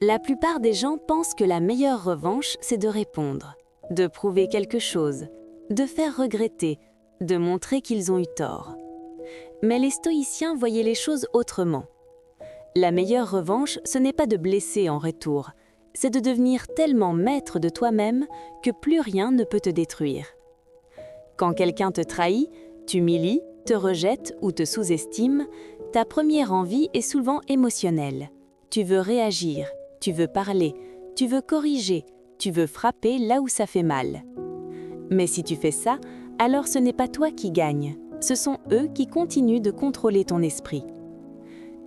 La plupart des gens pensent que la meilleure revanche, c'est de répondre, de prouver quelque chose, de faire regretter, de montrer qu'ils ont eu tort. Mais les stoïciens voyaient les choses autrement. La meilleure revanche, ce n'est pas de blesser en retour, c'est de devenir tellement maître de toi-même que plus rien ne peut te détruire. Quand quelqu'un te trahit, t'humilie, te rejette ou te sous-estime, ta première envie est souvent émotionnelle. Tu veux réagir, tu veux parler, tu veux corriger, tu veux frapper là où ça fait mal. Mais si tu fais ça, alors ce n'est pas toi qui gagne, ce sont eux qui continuent de contrôler ton esprit.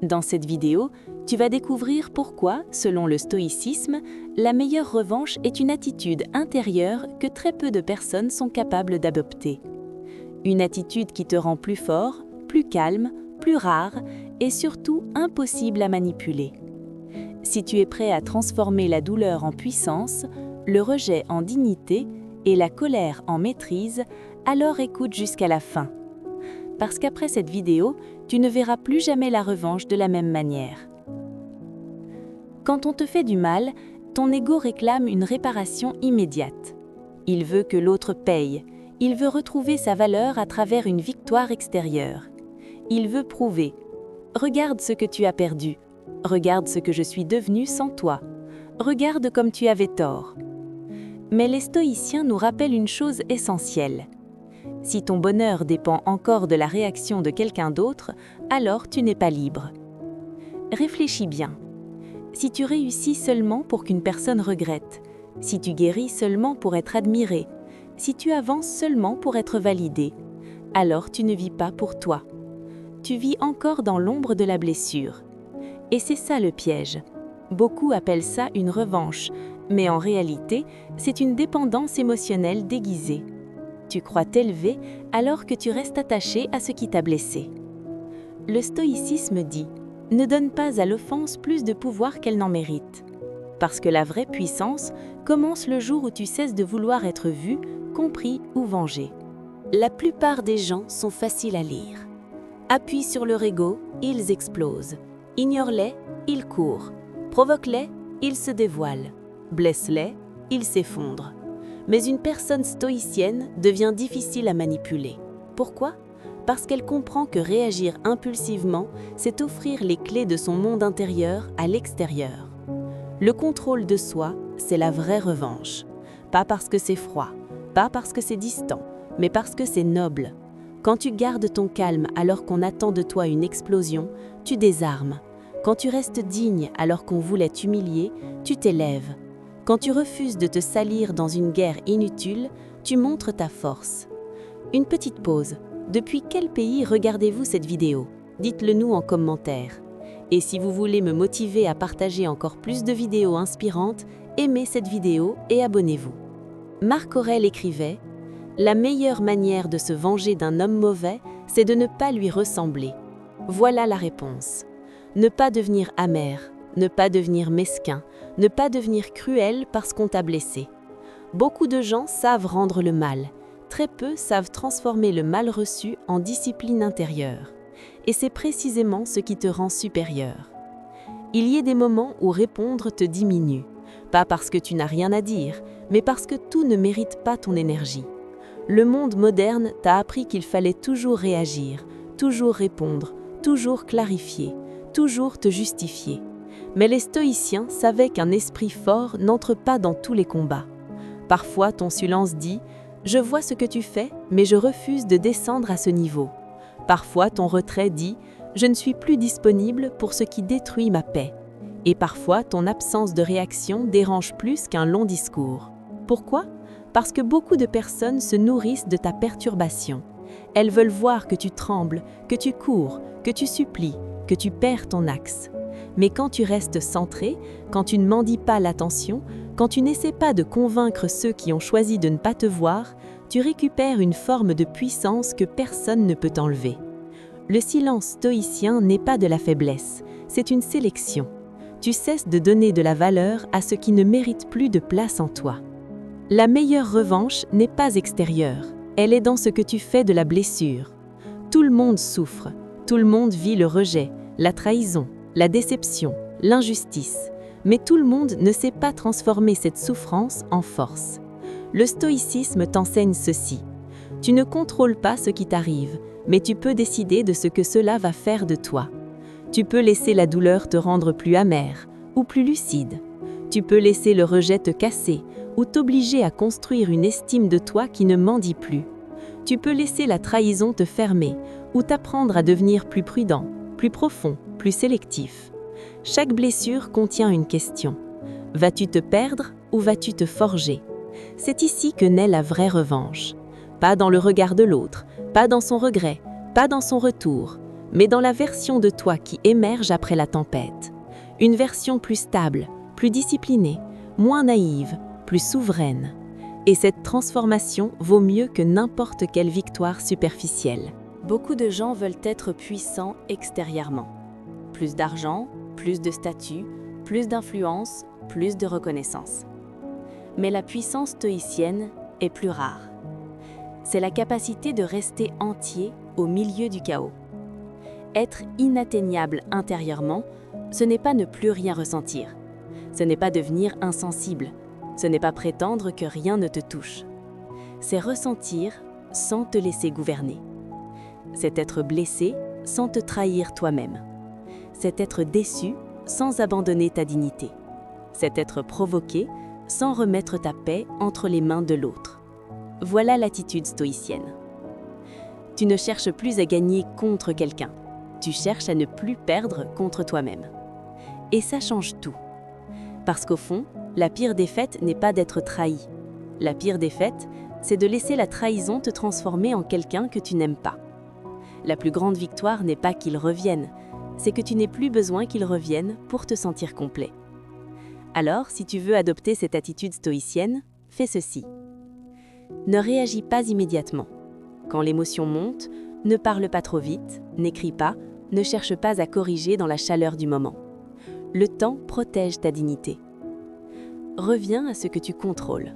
Dans cette vidéo, tu vas découvrir pourquoi, selon le stoïcisme, la meilleure revanche est une attitude intérieure que très peu de personnes sont capables d'adopter. Une attitude qui te rend plus fort, plus calme, plus rare et surtout impossible à manipuler. Si tu es prêt à transformer la douleur en puissance, le rejet en dignité et la colère en maîtrise, alors écoute jusqu'à la fin. Parce qu'après cette vidéo, tu ne verras plus jamais la revanche de la même manière. Quand on te fait du mal, ton ego réclame une réparation immédiate. Il veut que l'autre paye, il veut retrouver sa valeur à travers une victoire extérieure. Il veut prouver « Regarde ce que tu as perdu, regarde ce que je suis devenu sans toi, regarde comme tu avais tort. » Mais les stoïciens nous rappellent une chose essentielle. Si ton bonheur dépend encore de la réaction de quelqu'un d'autre, alors tu n'es pas libre. Réfléchis bien. Si tu réussis seulement pour qu'une personne regrette, si tu guéris seulement pour être admiré, si tu avances seulement pour être validé, alors tu ne vis pas pour toi. Tu vis encore dans l'ombre de la blessure. Et c'est ça le piège. Beaucoup appellent ça une revanche, mais en réalité, c'est une dépendance émotionnelle déguisée. Tu crois t'élever alors que tu restes attaché à ce qui t'a blessé. Le stoïcisme dit « Ne donne pas à l'offense plus de pouvoir qu'elle n'en mérite ». Parce que la vraie puissance commence le jour où tu cesses de vouloir être vu, compris ou vengé. La plupart des gens sont faciles à lire. Appuie sur leur ego, ils explosent. Ignore-les, ils courent. Provoque-les, ils se dévoilent. Blesse-les, ils s'effondrent. Mais une personne stoïcienne devient difficile à manipuler. Pourquoi ? Parce qu'elle comprend que réagir impulsivement, c'est offrir les clés de son monde intérieur à l'extérieur. Le contrôle de soi, c'est la vraie revanche. Pas parce que c'est froid, pas parce que c'est distant, mais parce que c'est noble. Quand tu gardes ton calme alors qu'on attend de toi une explosion, tu désarmes. Quand tu restes digne alors qu'on voulait t'humilier, tu t'élèves. Quand tu refuses de te salir dans une guerre inutile, tu montres ta force. Une petite pause. Depuis quel pays regardez-vous cette vidéo ? Dites-le nous en commentaire. Et si vous voulez me motiver à partager encore plus de vidéos inspirantes, aimez cette vidéo et abonnez-vous. Marc Aurèle écrivait « La meilleure manière de se venger d'un homme mauvais, c'est de ne pas lui ressembler. » Voilà la réponse. Ne pas devenir amer, ne pas devenir mesquin, ne pas devenir cruel parce qu'on t'a blessé. Beaucoup de gens savent rendre le mal. Très peu savent transformer le mal reçu en discipline intérieure. Et c'est précisément ce qui te rend supérieur. Il y a des moments où répondre te diminue. Pas parce que tu n'as rien à dire, mais parce que tout ne mérite pas ton énergie. Le monde moderne t'a appris qu'il fallait toujours réagir, toujours répondre, toujours clarifier, toujours te justifier. Mais les stoïciens savaient qu'un esprit fort n'entre pas dans tous les combats. Parfois, ton silence dit « Je vois ce que tu fais, mais je refuse de descendre à ce niveau ». Parfois, ton retrait dit « Je ne suis plus disponible pour ce qui détruit ma paix ». Et parfois, ton absence de réaction dérange plus qu'un long discours. Pourquoi ? Parce que beaucoup de personnes se nourrissent de ta perturbation. Elles veulent voir que tu trembles, que tu cours, que tu supplies, que tu perds ton axe. Mais quand tu restes centré, quand tu ne mendies pas l'attention, quand tu n'essaies pas de convaincre ceux qui ont choisi de ne pas te voir, tu récupères une forme de puissance que personne ne peut enlever. Le silence stoïcien n'est pas de la faiblesse, c'est une sélection. Tu cesses de donner de la valeur à ce qui ne mérite plus de place en toi. La meilleure revanche n'est pas extérieure, elle est dans ce que tu fais de la blessure. Tout le monde souffre, tout le monde vit le rejet, la trahison, la déception, l'injustice. Mais tout le monde ne sait pas transformer cette souffrance en force. Le stoïcisme t'enseigne ceci. Tu ne contrôles pas ce qui t'arrive, mais tu peux décider de ce que cela va faire de toi. Tu peux laisser la douleur te rendre plus amère ou plus lucide. Tu peux laisser le rejet te casser ou t'obliger à construire une estime de toi qui ne mendie plus. Tu peux laisser la trahison te fermer ou t'apprendre à devenir plus prudent, plus profond, plus sélectif. Chaque blessure contient une question. Vas-tu te perdre ou vas-tu te forger? C'est ici que naît la vraie revanche. Pas dans le regard de l'autre, pas dans son regret, pas dans son retour, mais dans la version de toi qui émerge après la tempête. Une version plus stable, plus disciplinée, moins naïve, plus souveraine. Et cette transformation vaut mieux que n'importe quelle victoire superficielle. Beaucoup de gens veulent être puissants extérieurement. Plus d'argent, plus de statut, plus d'influence, plus de reconnaissance. Mais la puissance stoïcienne est plus rare. C'est la capacité de rester entier au milieu du chaos. Être inatteignable intérieurement, ce n'est pas ne plus rien ressentir. Ce n'est pas devenir insensible. Ce n'est pas prétendre que rien ne te touche. C'est ressentir sans te laisser gouverner. C'est être blessé sans te trahir toi-même. C'est être déçu sans abandonner ta dignité. C'est être provoqué sans remettre ta paix entre les mains de l'autre. Voilà l'attitude stoïcienne. Tu ne cherches plus à gagner contre quelqu'un. Tu cherches à ne plus perdre contre toi-même. Et ça change tout. Parce qu'au fond, la pire défaite n'est pas d'être trahi. La pire défaite, c'est de laisser la trahison te transformer en quelqu'un que tu n'aimes pas. La plus grande victoire n'est pas qu'il revienne, c'est que tu n'aies plus besoin qu'il revienne pour te sentir complet. Alors, si tu veux adopter cette attitude stoïcienne, fais ceci. Ne réagis pas immédiatement. Quand l'émotion monte, ne parle pas trop vite, n'écris pas, ne cherche pas à corriger dans la chaleur du moment. Le temps protège ta dignité. Reviens à ce que tu contrôles.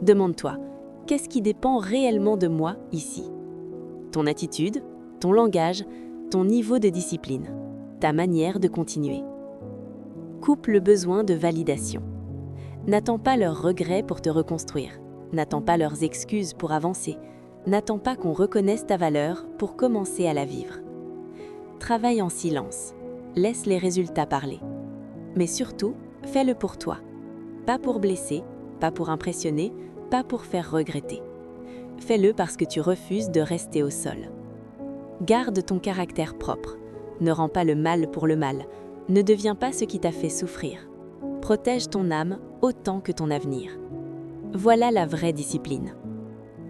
Demande-toi, qu'est-ce qui dépend réellement de moi ici? Ton attitude, ton langage, ton niveau de discipline, ta manière de continuer. Coupe le besoin de validation. N'attends pas leurs regrets pour te reconstruire. N'attends pas leurs excuses pour avancer. N'attends pas qu'on reconnaisse ta valeur pour commencer à la vivre. Travaille en silence. Laisse les résultats parler. Mais surtout, fais-le pour toi. Pas pour blesser, pas pour impressionner, pas pour faire regretter. Fais-le parce que tu refuses de rester au sol. Garde ton caractère propre. Ne rends pas le mal pour le mal. Ne deviens pas ce qui t'a fait souffrir. Protège ton âme autant que ton avenir. Voilà la vraie discipline.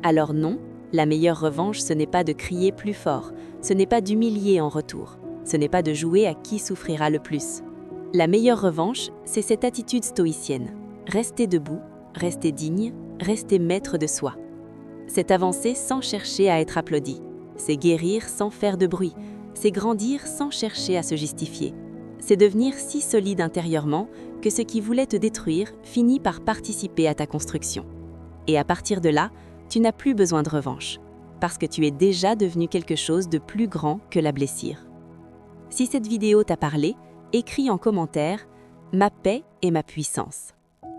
Alors non, la meilleure revanche, ce n'est pas de crier plus fort, ce n'est pas d'humilier en retour, ce n'est pas de jouer à qui souffrira le plus. La meilleure revanche, c'est cette attitude stoïcienne. Rester debout, rester digne, rester maître de soi. C'est avancer sans chercher à être applaudi. C'est guérir sans faire de bruit. C'est grandir sans chercher à se justifier. C'est devenir si solide intérieurement que ce qui voulait te détruire finit par participer à ta construction. Et à partir de là, tu n'as plus besoin de revanche, parce que tu es déjà devenu quelque chose de plus grand que la blessure. Si cette vidéo t'a parlé, écris en commentaire « Ma paix et ma puissance ».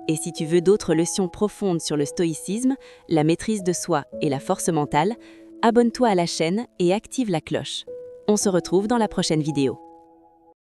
Et si tu veux d'autres leçons profondes sur le stoïcisme, la maîtrise de soi et la force mentale, abonne-toi à la chaîne et active la cloche. On se retrouve dans la prochaine vidéo.